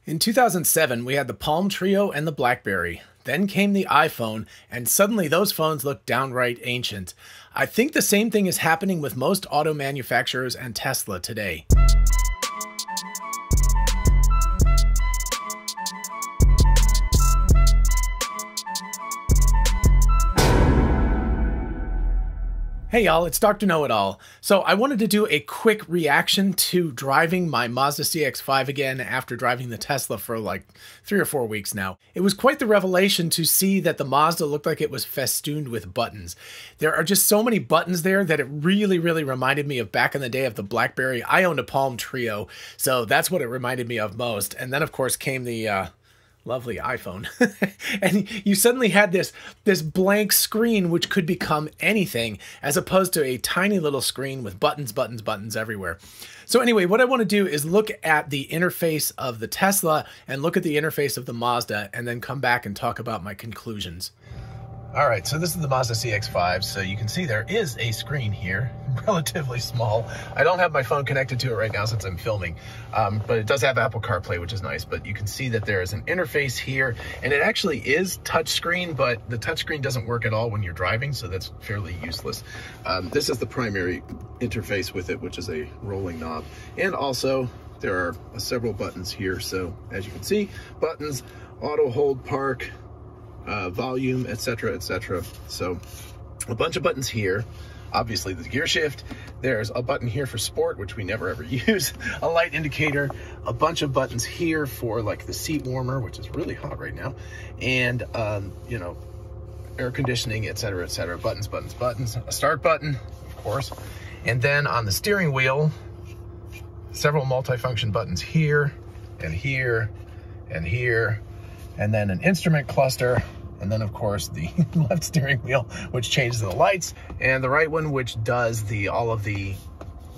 In 2007, we had the Palm Treo and the Blackberry. Then came the iPhone, and suddenly those phones look downright ancient. I think the same thing is happening with most auto manufacturers and Tesla today. Hey y'all, it's Dr. Know-It-All. So I wanted to do a quick reaction to driving my Mazda CX-5 again after driving the Tesla for like 3 or 4 weeks now. It was quite the revelation to see that the Mazda looked like it was festooned with buttons. There are just so many buttons there that it really reminded me of back in the day of the Blackberry. I owned a Palm Treo, so that's what it reminded me of most. And then of course came the lovely iPhone. And you suddenly had this blank screen which could become anything, as opposed to a tiny little screen with buttons everywhere. So anyway, what I want to do is look at the interface of the Tesla and look at the interface of the Mazda, and then come back and talk about my conclusions. All right, so this is the Mazda CX-5. So you can see there is a screen here, relatively small. I don't have my phone connected to it right now since I'm filming, but it does have Apple CarPlay, which is nice. But you can see that there is an interface here, and it actually is touchscreen, but the touchscreen doesn't work at all when you're driving, so that's fairly useless. This is the primary interface with it, which is a rolling knob. And also, there are several buttons here. So as you can see, buttons, auto, hold, park, volume, etc. So a bunch of buttons here. Obviously the gear shift. There's a button here for sport, which we never ever use. A light indicator. A bunch of buttons here for like the seat warmer, which is really hot right now, and you know, air conditioning, etc. Buttons. A start button, of course. And then on the steering wheel, several multifunction buttons here and here and here, and then an instrument cluster. And then of course the left steering wheel, which changes the lights, and the right one, which does all of the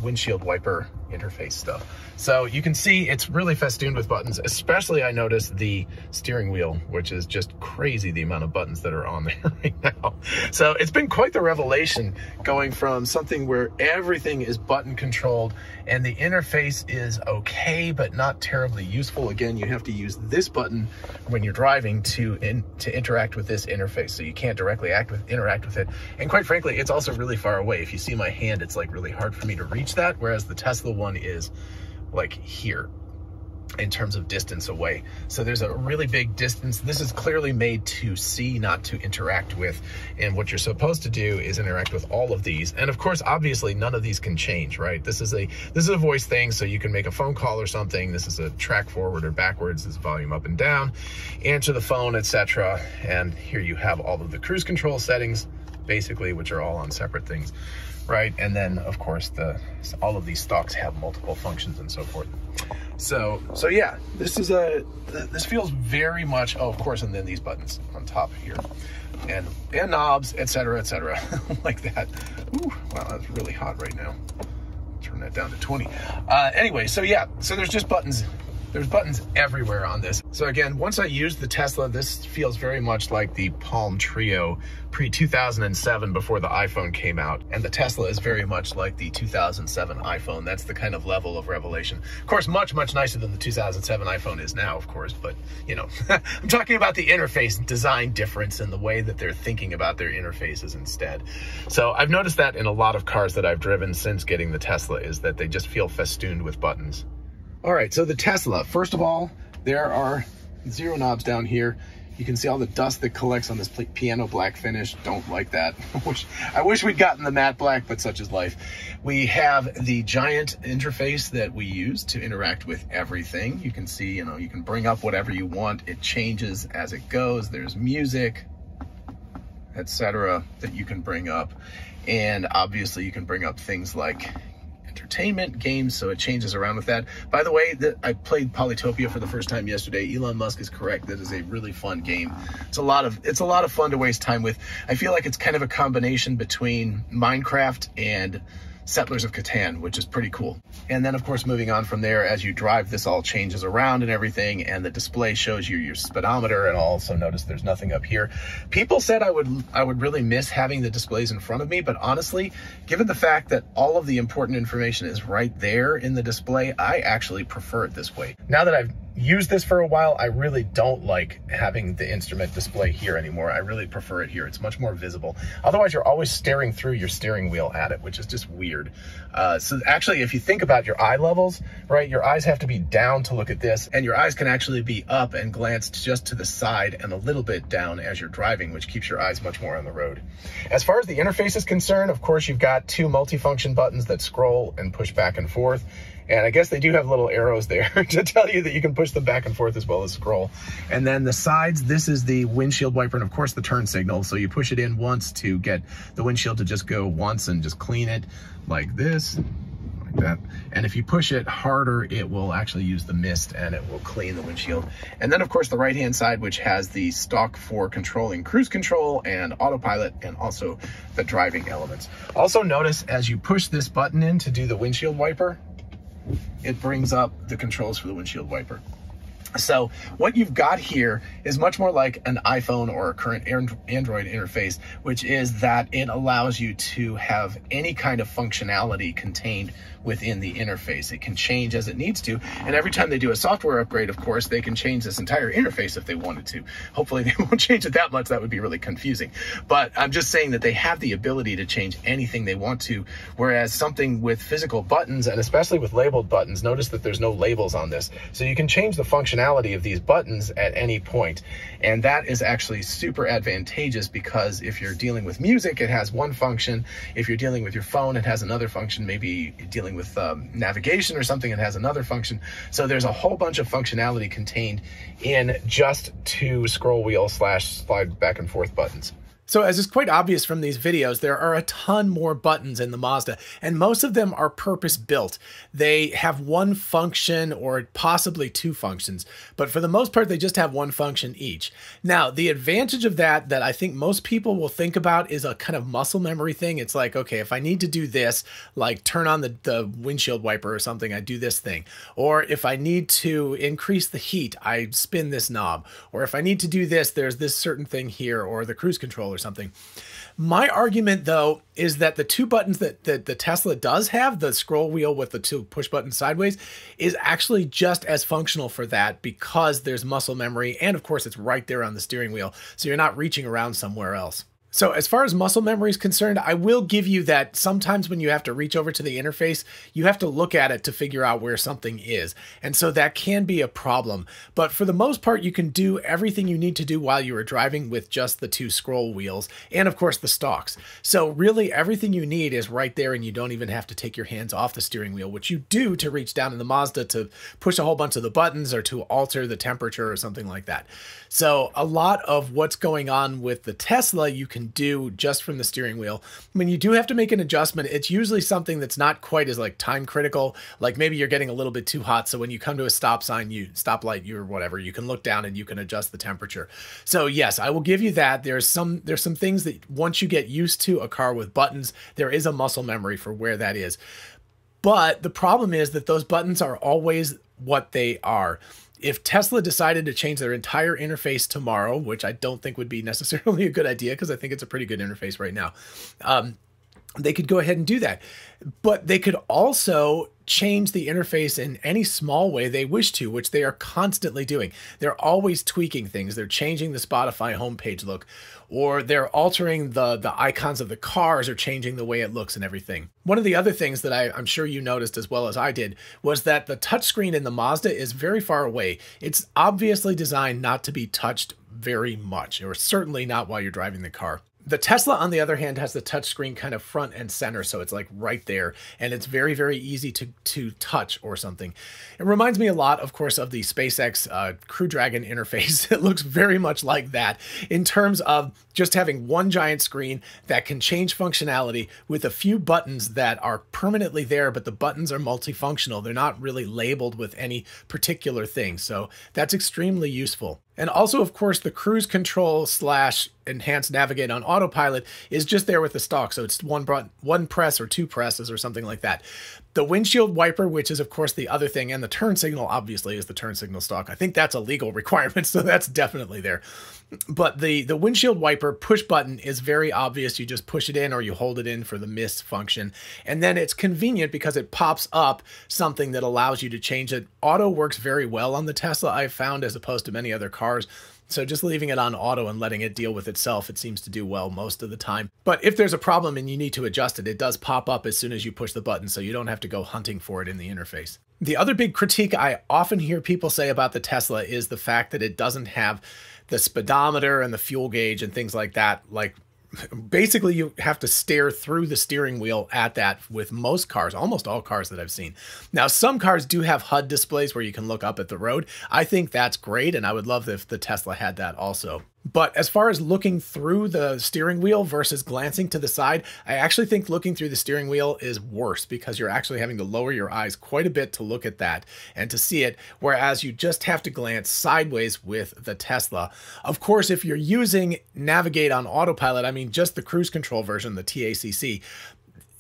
windshield wiper interface stuff. So you can see it's really festooned with buttons, especially I noticed the steering wheel, which is just crazy the amount of buttons that are on there right now. So it's been quite the revelation going from something where everything is button controlled and the interface is okay, but not terribly useful. Again, you have to use this button when you're driving to interact with this interface. So you can't directly interact with it. And quite frankly, it's also really far away. If you see my hand, it's like really hard for me to reach that, whereas the Tesla one is like here in terms of distance away. So there's a really big distance. This is clearly made to see, not to interact with. And what you're supposed to do is interact with all of these. And of course, obviously none of these can change, right? This is a voice thing, so you can make a phone call or something. This is a track forward or backwards, this is volume up and down, answer the phone, etc. And here you have all of the cruise control settings, basically, which are all on separate things, right? And then of course all of these stocks have multiple functions and so forth. So yeah, this feels very much, oh, of course, and then these buttons on top here, and knobs, etc. like that. Ooh, wow, that's really hot right now. Turn that down to 20. Anyway, so yeah, so there's just buttons. There's buttons everywhere on this. So again, once I used the Tesla, this feels very much like the Palm Treo pre-2007 before the iPhone came out. And the Tesla is very much like the 2007 iPhone. That's the kind of level of revelation. Of course, much nicer than the 2007 iPhone is now, of course. But, you know, I'm talking about the interface design difference and the way that they're thinking about their interfaces instead. So I've noticed that in a lot of cars that I've driven since getting the Tesla, is that they just feel festooned with buttons. All right, so the Tesla, first of all, there are 0 knobs down here. You can see all the dust that collects on this piano black finish. Don't like that. I wish we'd gotten the matte black, but such is life. We have the giant interface that we use to interact with everything. You can see, you know, you can bring up whatever you want. It changes as it goes. There's music, etc. that you can bring up. And obviously you can bring up things like entertainment, games, so it changes around with that. By the way, I played Polytopia for the first time yesterday. Elon Musk is correct. That is a really fun game. It's a lot of fun to waste time with. I feel like it's kind of a combination between Minecraft and Settlers of Catan, which is pretty cool. And then of course, moving on from there, as you drive, this all changes around and everything, and the display shows you your speedometer. And I'll also notice there's nothing up here. People said I would really miss having the displays in front of me, but honestly, given the fact that all of the important information is right there in the display, I actually prefer it this way. Now that I've used this for a while, I really don't like having the instrument display here anymore. I really prefer it here. It's much more visible. Otherwise, you're always staring through your steering wheel at it, which is just weird. So actually, if you think about your eye levels, right, your eyes have to be down to look at this, and your eyes can actually be up and glanced just to the side and a little bit down as you're driving, which keeps your eyes much more on the road. As far as the interface is concerned, of course, you've got two multifunction buttons that scroll and push back and forth. And I guess they do have little arrows there to tell you that you can push them back and forth as well as scroll. And then the sides, this is the windshield wiper and of course the turn signal. So you push it in once to get the windshield to just go once and just clean it like this, like that. And if you push it harder, it will actually use the mist and it will clean the windshield. And then of course the right-hand side, which has the stock for controlling cruise control and autopilot and also the driving elements. Also notice as you push this button in to do the windshield wiper, it brings up the controls for the windshield wiper. So what you've got here is much more like an iPhone or a current Android interface, which is that it allows you to have any kind of functionality contained within the interface. It can change as it needs to, and every time they do a software upgrade, of course, they can change this entire interface if they wanted to. Hopefully they won't change it that much. That would be really confusing. But I'm just saying that they have the ability to change anything they want to, whereas something with physical buttons, and especially with labeled buttons, notice that there's no labels on this. So you can change the functionality of these buttons at any point. And that is actually super advantageous because if you're dealing with music, it has one function. If you're dealing with your phone, it has another function. Maybe dealing with navigation or something, it has another function. So there's a whole bunch of functionality contained in just two scroll wheel / slide back and forth buttons. So as is quite obvious from these videos, there are a ton more buttons in the Mazda, and most of them are purpose-built. They have one function or possibly two functions, but for the most part, they just have one function each. Now, the advantage of that I think most people will think about is a kind of muscle memory thing. It's like, okay, if I need to do this, like turn on the windshield wiper or something, I do this thing. Or if I need to increase the heat, I spin this knob. Or if I need to do this, there's this certain thing here, or the cruise control or something. My argument, though, is that the two buttons that the Tesla does have, the scroll wheel with the two push buttons sideways, is actually just as functional for that because there's muscle memory, and of course it's right there on the steering wheel, so you're not reaching around somewhere else. So as far as muscle memory is concerned, I will give you that sometimes when you have to reach over to the interface, you have to look at it to figure out where something is. And so that can be a problem. But for the most part, you can do everything you need to do while you are driving with just the two scroll wheels and of course the stalks. So really everything you need is right there, and you don't even have to take your hands off the steering wheel, which you do to reach down in the Mazda to push a whole bunch of the buttons or to alter the temperature or something like that. So a lot of what's going on with the Tesla, you can do just from the steering wheel. When you do have to make an adjustment, it's usually something that's not quite as like time critical. Like maybe you're getting a little bit too hot. So when you come to a stop sign, stoplight, or whatever, you can look down and you can adjust the temperature. So yes, I will give you that. There's some things that once you get used to a car with buttons, there is a muscle memory for where that is. But the problem is that those buttons are always what they are. If Tesla decided to change their entire interface tomorrow, which I don't think would be necessarily a good idea because I think it's a pretty good interface right now, they could go ahead and do that. But they could also change the interface in any small way they wish to, which they are constantly doing. They're always tweaking things. They're changing the Spotify homepage look, or they're altering the icons of the cars, or changing the way it looks and everything. One of the other things that I'm sure you noticed as well as I did was that the touchscreen in the Mazda is very far away. It's obviously designed not to be touched very much, or certainly not while you're driving the car. The Tesla, on the other hand, has the touchscreen kind of front and center, so it's like right there, and it's very, very easy to touch or something. It reminds me a lot, of course, of the SpaceX Crew Dragon interface. It looks very much like that in terms of just having one giant screen that can change functionality with a few buttons that are permanently there, but the buttons are multifunctional. They're not really labeled with any particular thing, so that's extremely useful. And also, of course, the cruise control / enhanced navigate on autopilot is just there with the stock. So it's one press or two presses or something like that. The windshield wiper, which is of course the other thing, and the turn signal obviously is the turn signal stalk. I think that's a legal requirement, so that's definitely there. But the windshield wiper push button is very obvious. You just push it in or you hold it in for the miss function. And then it's convenient because it pops up something that allows you to change it. Auto works very well on the Tesla, I've found, as opposed to many other cars. So just leaving it on auto and letting it deal with itself, it seems to do well most of the time. But if there's a problem and you need to adjust it, it does pop up as soon as you push the button, so you don't have to go hunting for it in the interface. The other big critique I often hear people say about the Tesla is the fact that it doesn't have the speedometer and the fuel gauge and things like that. Like, basically you have to stare through the steering wheel at that with most cars, almost all cars that I've seen. Now, some cars do have HUD displays where you can look up at the road. I think that's great, and I would love if the Tesla had that also. But as far as looking through the steering wheel versus glancing to the side, I actually think looking through the steering wheel is worse because you're actually having to lower your eyes quite a bit to look at that and to see it, whereas you just have to glance sideways with the Tesla. Of course, if you're using Navigate on autopilot, I mean just the cruise control version, the TACC,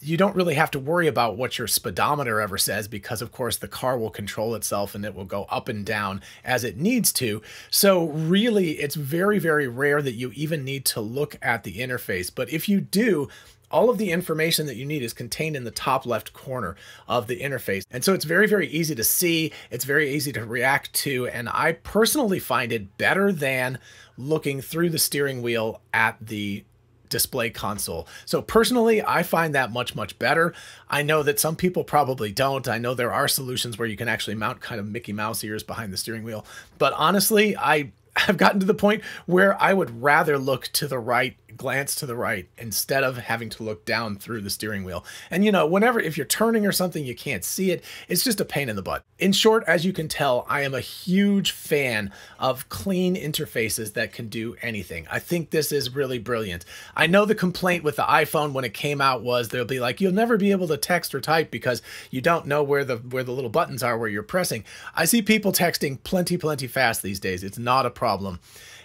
you don't really have to worry about what your speedometer ever says because, of course, the car will control itself and it will go up and down as it needs to. So really, it's very, very rare that you even need to look at the interface. But if you do, all of the information that you need is contained in the top left corner of the interface. And so it's very, very easy to see. It's very easy to react to. And I personally find it better than looking through the steering wheel at the display console. So personally, I find that much, much better. I know that some people probably don't. I know there are solutions where you can actually mount kind of Mickey Mouse ears behind the steering wheel. But honestly, I've gotten to the point where I would rather look to the right, glance to the right, instead of having to look down through the steering wheel. And you know, whenever, if you're turning or something, you can't see it, it's just a pain in the butt. In short, as you can tell, I am a huge fan of clean interfaces that can do anything. I think this is really brilliant. I know the complaint with the iPhone when it came out was they'll be like, you'll never be able to text or type because you don't know where the little buttons are where you're pressing. I see people texting plenty fast these days. It's not a problem.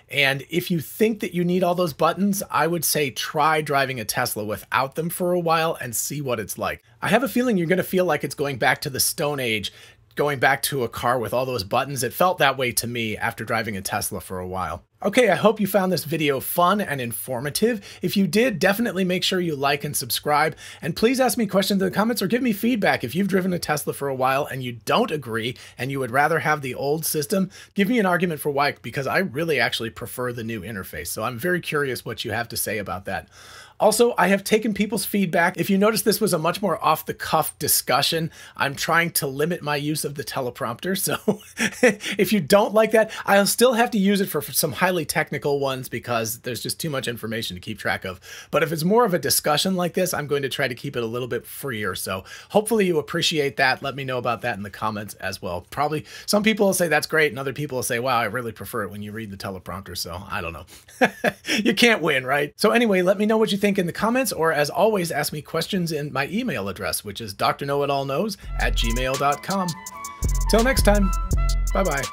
And if you think that you need all those buttons, I would say try driving a Tesla without them for a while and see what it's like. I have a feeling you're going to feel like it's going back to the Stone Age, going back to a car with all those buttons. It felt that way to me after driving a Tesla for a while. Okay, I hope you found this video fun and informative. If you did, definitely make sure you like and subscribe. And please ask me questions in the comments or give me feedback. If you've driven a Tesla for a while and you don't agree and you would rather have the old system, give me an argument for why, because I really actually prefer the new interface. So I'm very curious what you have to say about that. Also, I have taken people's feedback. If you notice, this was a much more off-the-cuff discussion. I'm trying to limit my use of the teleprompter, so if you don't like that, I'll still have to use it for some highly technical ones because there's just too much information to keep track of. But if it's more of a discussion like this, I'm going to try to keep it a little bit freer. So hopefully you appreciate that. Let me know about that in the comments as well. Probably some people will say that's great, and other people will say, wow, I really prefer it when you read the teleprompter. So I don't know. You can't win, right? So anyway, let me know what you think in the comments, or as always, ask me questions in my email address, which is DrKnowItAllKnows@gmail.com. Till next time, bye-bye.